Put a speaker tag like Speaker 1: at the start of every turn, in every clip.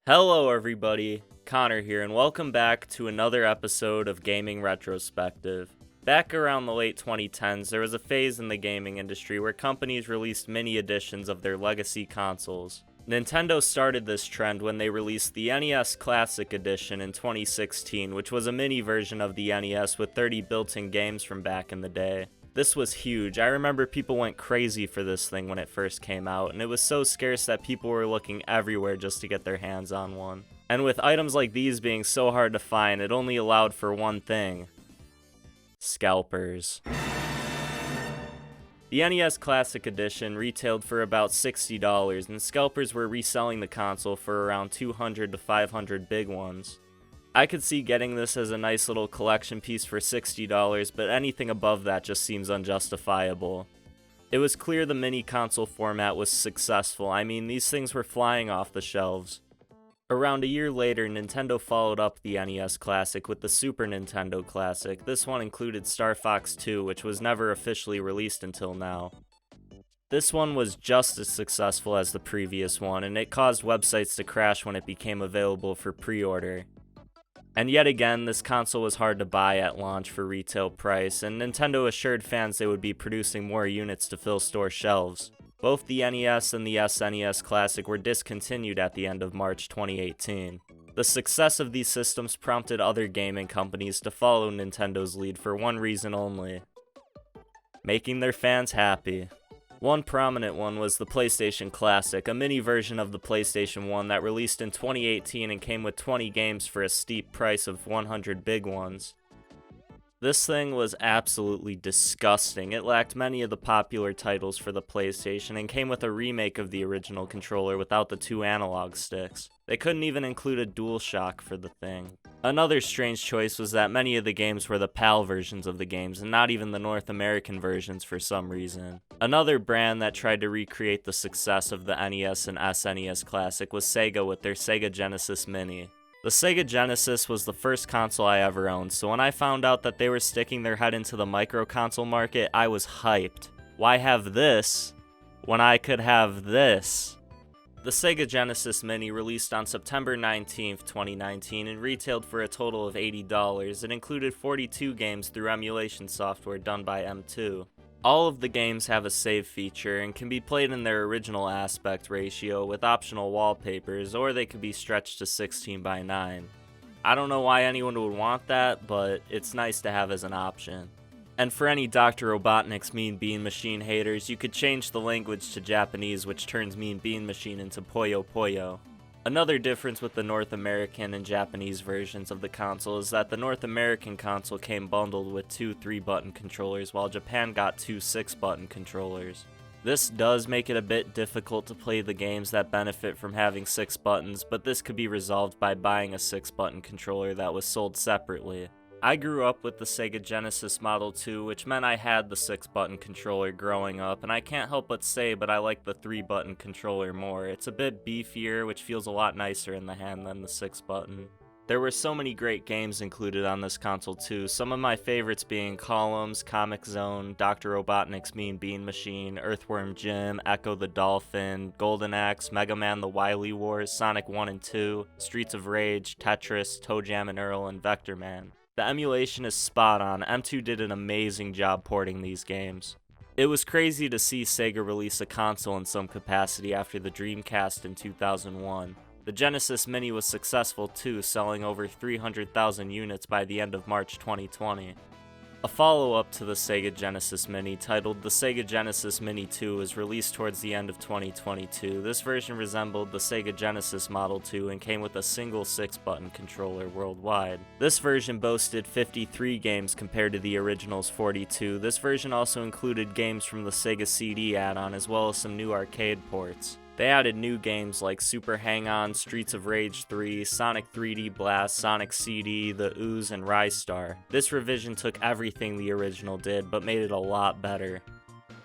Speaker 1: Hello everybody, Connor here, and welcome back to another episode of Gaming Retrospective. Back around the late 2010s, there was a phase in the gaming industry where companies released mini editions of their legacy consoles. Nintendo started this trend when they released the NES Classic Edition in 2016, which was a mini version of the NES with 30 built-in games from back in the day. This was huge. I remember people went crazy for this thing when it first came out, and it was so scarce that people were looking everywhere just to get their hands on one. And with items like these being so hard to find, it only allowed for one thing: scalpers. The NES Classic Edition retailed for about $60, and scalpers were reselling the console for around 200 to 500 big ones. I could see getting this as a nice little collection piece for $60, but anything above that just seems unjustifiable. It was clear the mini console format was successful. I mean, these things were flying off the shelves. Around a year later, Nintendo followed up the NES Classic with the Super Nintendo Classic. This one included Star Fox 2, which was never officially released until now. This one was just as successful as the previous one, and it caused websites to crash when it became available for pre-order. And yet again, this console was hard to buy at launch for retail price, and Nintendo assured fans they would be producing more units to fill store shelves. Both the NES and the SNES Classic were discontinued at the end of March 2018. The success of these systems prompted other gaming companies to follow Nintendo's lead for one reason only: making their fans happy. One prominent one was the PlayStation Classic, a mini version of the PlayStation 1 that released in 2018 and came with 20 games for a steep price of 100 big ones. This thing was absolutely disgusting. It lacked many of the popular titles for the PlayStation and came with a remake of the original controller without the two analog sticks. They couldn't even include a DualShock for the thing. Another strange choice was that many of the games were the PAL versions of the games and not even the North American versions for some reason. Another brand that tried to recreate the success of the NES and SNES Classic was Sega with their Sega Genesis Mini. The Sega Genesis was the first console I ever owned, so when I found out that they were sticking their head into the micro console market, I was hyped. Why have this when I could have this? The Sega Genesis Mini released on September 19th, 2019 and retailed for a total of $80. It included 42 games through emulation software done by M2. All of the games have a save feature and can be played in their original aspect ratio with optional wallpapers, or they could be stretched to 16:9. I don't know why anyone would want that, but it's nice to have as an option. And for any Dr. Robotnik's Mean Bean Machine haters, you could change the language to Japanese, which turns Mean Bean Machine into Puyo Puyo. Another difference with the North American and Japanese versions of the console is that the North American console came bundled with two 3-button controllers, while Japan got two 6-button controllers. This does make it a bit difficult to play the games that benefit from having 6 buttons, but this could be resolved by buying a 6-button controller that was sold separately. I grew up with the Sega Genesis Model 2, which meant I had the 6-button controller growing up, and I can't help but say but I like the 3-button controller more. It's a bit beefier, which feels a lot nicer in the hand than the 6-button. There were so many great games included on this console too, some of my favorites being Columns, Comic Zone, Dr. Robotnik's Mean Bean Machine, Earthworm Jim, Echo the Dolphin, Golden Axe, Mega Man the Wily Wars, Sonic 1 and 2, Streets of Rage, Tetris, Toe Jam and Earl, and Vector Man. The emulation is spot on. M2 did an amazing job porting these games. It was crazy to see Sega release a console in some capacity after the Dreamcast in 2001. The Genesis Mini was successful too, selling over 300,000 units by the end of March 2020. A follow-up to the Sega Genesis Mini, titled the Sega Genesis Mini 2, was released towards the end of 2022. This version resembled the Sega Genesis Model 2 and came with a single 6-button controller worldwide. This version boasted 53 games compared to the original's 42. This version also included games from the Sega CD add-on, as well as some new arcade ports. They added new games like Super Hang-On, Streets of Rage 3, Sonic 3D Blast, Sonic CD, The Ooze, and Rise Star. This revision took everything the original did, but made it a lot better.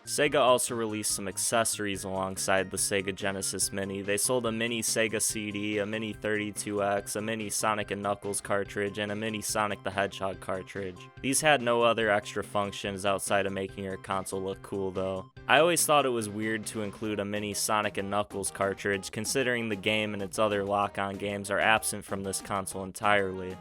Speaker 1: Sega also released some accessories alongside the Sega Genesis Mini. They sold a mini Sega CD, a mini 32X, a mini Sonic & Knuckles cartridge, and a mini Sonic the Hedgehog cartridge. These had no other extra functions outside of making your console look cool though. I always thought it was weird to include a mini Sonic & Knuckles cartridge, considering the game and its other lock-on games are absent from this console entirely.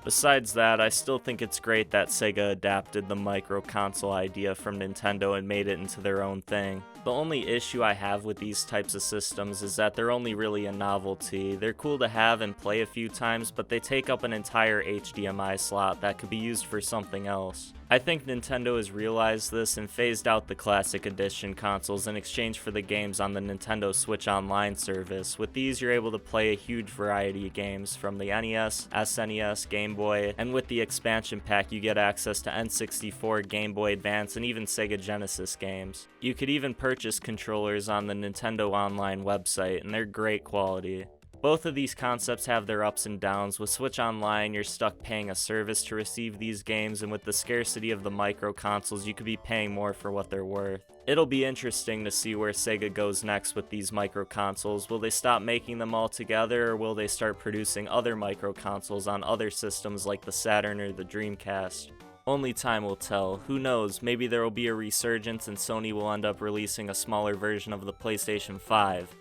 Speaker 1: Besides that, I still think it's great that Sega adapted the micro console idea from Nintendo and made it into their own thing. The only issue I have with these types of systems is that they're only really a novelty. They're cool to have and play a few times, but they take up an entire HDMI slot that could be used for something else. I think Nintendo has realized this and phased out the Classic Edition consoles in exchange for the games on the Nintendo Switch Online service. With these, you're able to play a huge variety of games from the NES, SNES, Game Boy, and with the expansion pack you get access to N64, Game Boy Advance, and even Sega Genesis games. You could even purchase controllers on the Nintendo Online website, and they're great quality. Both of these concepts have their ups and downs. With Switch Online, you're stuck paying a service to receive these games, and with the scarcity of the micro consoles, you could be paying more for what they're worth. It'll be interesting to see where Sega goes next with these micro consoles. Will they stop making them altogether, or will they start producing other micro consoles on other systems like the Saturn or the Dreamcast? Only time will tell. Who knows, maybe there will be a resurgence and Sony will end up releasing a smaller version of the PlayStation 5.